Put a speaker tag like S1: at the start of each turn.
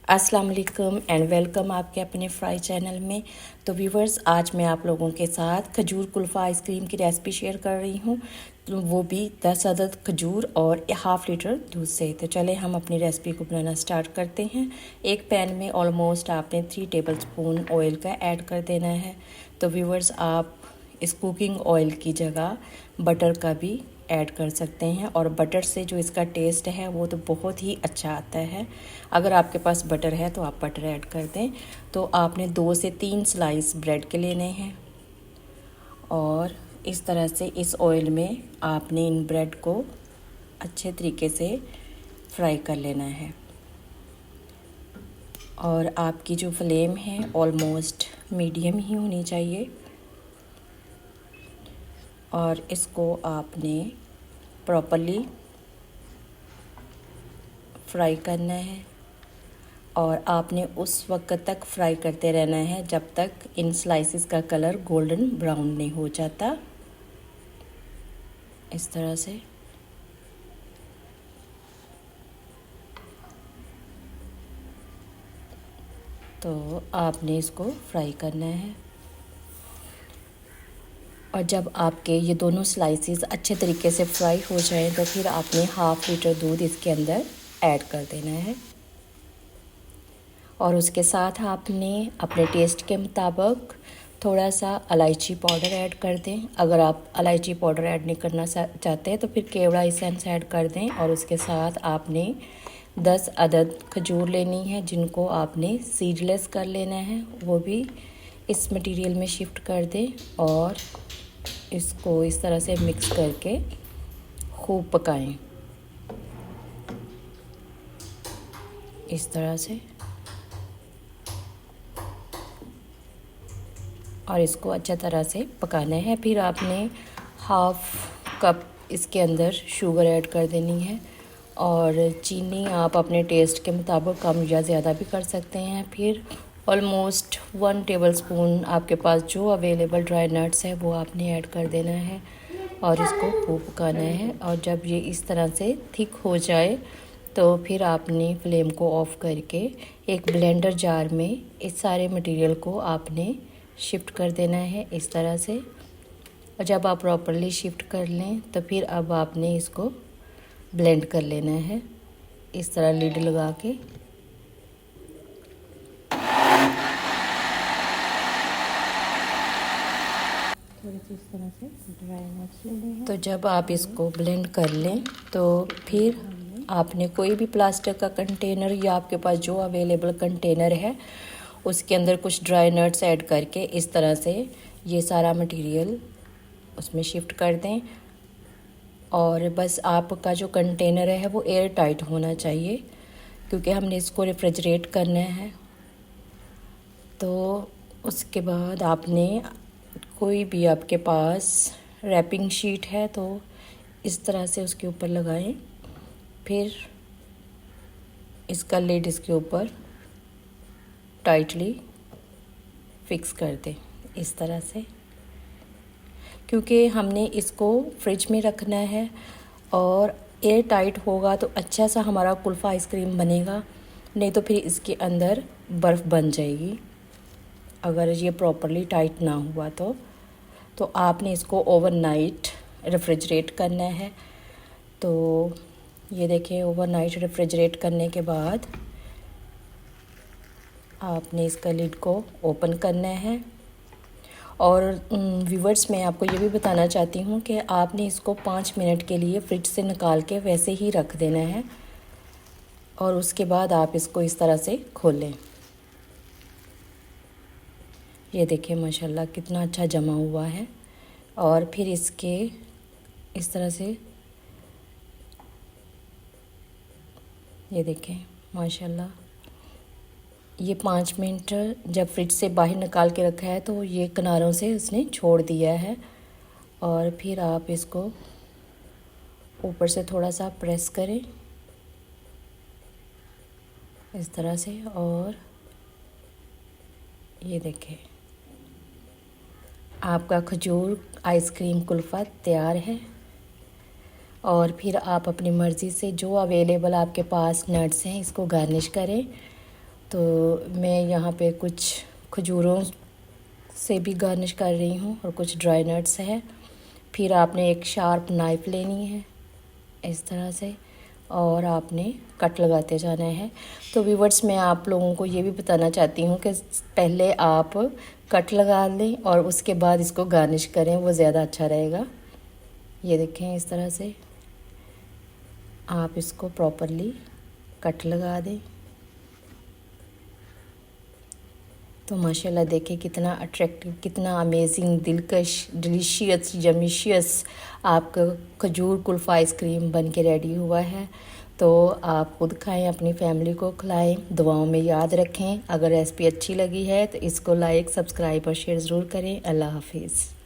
S1: अस्सलाम वालेकुम and welcome आपके अपने फ्राई चैनल में। तो व्यूवर्स, आज मैं आप लोगों के साथ खजूर कुल्फ़ा आइसक्रीम की रेसिपी शेयर कर रही हूँ, तो वो भी 10 अदद खजूर और हाफ़ लीटर दूध से। तो चले हम अपनी रेसिपी को बनाना स्टार्ट करते हैं। एक पैन में ऑलमोस्ट आपने 3 टेबलस्पून ऑयल का ऐड कर देना है। तो व्यूवर्स, आप इस कुकिंग ऑयल की जगह बटर का भी ऐड कर सकते हैं, और बटर से जो इसका टेस्ट है वो तो बहुत ही अच्छा आता है। अगर आपके पास बटर है तो आप बटर ऐड कर दें। तो आपने 2 से 3 स्लाइस ब्रेड के लेने हैं, और इस तरह से इस ऑयल में आपने इन ब्रेड को अच्छे तरीके से फ्राई कर लेना है। और आपकी जो फ्लेम है ऑलमोस्ट मीडियम ही होनी चाहिए, और इसको आपने प्रॉपरली फ्राई करना है। और आपने उस वक्त तक फ्राई करते रहना है जब तक इन स्लाइसेस का कलर गोल्डन ब्राउन नहीं हो जाता। इस तरह से तो आपने इसको फ्राई करना है। और जब आपके ये दोनों स्लाइसेस अच्छे तरीके से फ्राई हो जाएं तो फिर आपने हाफ़ लीटर दूध इसके अंदर ऐड कर देना है, और उसके साथ आपने अपने टेस्ट के मुताबिक थोड़ा सा इलायची पाउडर ऐड कर दें। अगर आप इलायची पाउडर ऐड नहीं करना चाहते हैं तो फिर केवड़ा एसेंस ऐड कर दें। और उसके साथ आपने 10 अदद खजूर लेनी है, जिनको आपने सीडलेस कर लेना है, वो भी इस मटेरियल में शिफ्ट कर दें। और इसको इस तरह से मिक्स करके खूब पकाएं, इस तरह से। और इसको अच्छा तरह से पकाना है। फिर आपने हाफ़ कप इसके अंदर शुगर ऐड कर देनी है, और चीनी आप अपने टेस्ट के मुताबिक कम या ज़्यादा भी कर सकते हैं। फिर ऑलमोस्ट 1 टेबलस्पून आपके पास जो अवेलेबल ड्राई नट्स है वो आपने ऐड कर देना है, और इसको खूब पकाना है। और जब ये इस तरह से थिक हो जाए तो फिर आपने फ्लेम को ऑफ़ करके एक ब्लेंडर जार में इस सारे मटेरियल को आपने शिफ्ट कर देना है, इस तरह से। और जब आप प्रॉपरली शिफ्ट कर लें तो फिर अब आपने इसको ब्लेंड कर लेना है, इस तरह लिड लगा के। थोड़ी सी इस तरह से ड्राई नट्स लेने हैं। तो जब आप इसको ब्लेंड कर लें तो फिर आपने कोई भी प्लास्टिक का कंटेनर या आपके पास जो अवेलेबल कंटेनर है उसके अंदर कुछ ड्राई नट्स ऐड करके इस तरह से ये सारा मटेरियल उसमें शिफ्ट कर दें। और बस आपका जो कंटेनर है वो एयर टाइट होना चाहिए, क्योंकि हमने इसको रेफ्रिजरेट करना है। तो उसके बाद आपने कोई भी आपके पास रैपिंग शीट है तो इस तरह से उसके ऊपर लगाएं, फिर इसका लिड इसके ऊपर टाइटली फिक्स कर दें, इस तरह से। क्योंकि हमने इसको फ्रिज में रखना है, और एयर टाइट होगा तो अच्छा सा हमारा कुल्फ़ा आइसक्रीम बनेगा, नहीं तो फिर इसके अंदर बर्फ़ बन जाएगी अगर ये प्रॉपरली टाइट ना हुआ तो आपने इसको ओवरनाइट रेफ्रिजरेट करना है। तो ये देखिए, ओवरनाइट रेफ्रिजरेट करने के बाद आपने इसका लिड को ओपन करना है। और व्यूवर्स, मैं आपको ये भी बताना चाहती हूँ कि आपने इसको 5 मिनट के लिए फ्रिज से निकाल के वैसे ही रख देना है, और उसके बाद आप इसको इस तरह से खोलें। ये देखिए माशाल्लाह कितना अच्छा जमा हुआ है। और फिर इसके इस तरह से ये देखें माशाल्लाह, ये 5 मिनट जब फ्रिज से बाहर निकाल के रखा है तो ये किनारों से उसने छोड़ दिया है। और फिर आप इसको ऊपर से थोड़ा सा प्रेस करें, इस तरह से। और ये देखें, आपका खजूर आइसक्रीम कुल्फ़ा तैयार है। और फिर आप अपनी मर्ज़ी से जो अवेलेबल आपके पास नट्स हैं इसको गार्निश करें। तो मैं यहाँ पे कुछ खजूरों से भी गार्निश कर रही हूँ और कुछ ड्राई नट्स है। फिर आपने एक शार्प नाइफ़ लेनी है इस तरह से और आपने कट लगाते जाना है। तो व्यूअर्स, मैं आप लोगों को ये भी बताना चाहती हूँ कि पहले आप कट लगा लें और उसके बाद इसको गार्निश करें, वो ज़्यादा अच्छा रहेगा। ये देखें, इस तरह से आप इसको प्रॉपरली कट लगा दें। तो माशाल्लाह देखिए कितना अट्रैक्टिव, कितना अमेजिंग, दिलकश, डिलीशियस, यमिशियस आपका खजूर कुल्फ़ा आइसक्रीम बन के रेडी हुआ है। तो आप खुद खाएं, अपनी फैमिली को खिलाएं, दुआओं में याद रखें। अगर रेसिपी अच्छी लगी है तो इसको लाइक, सब्सक्राइब और शेयर ज़रूर करें। अल्लाह हाफिज़।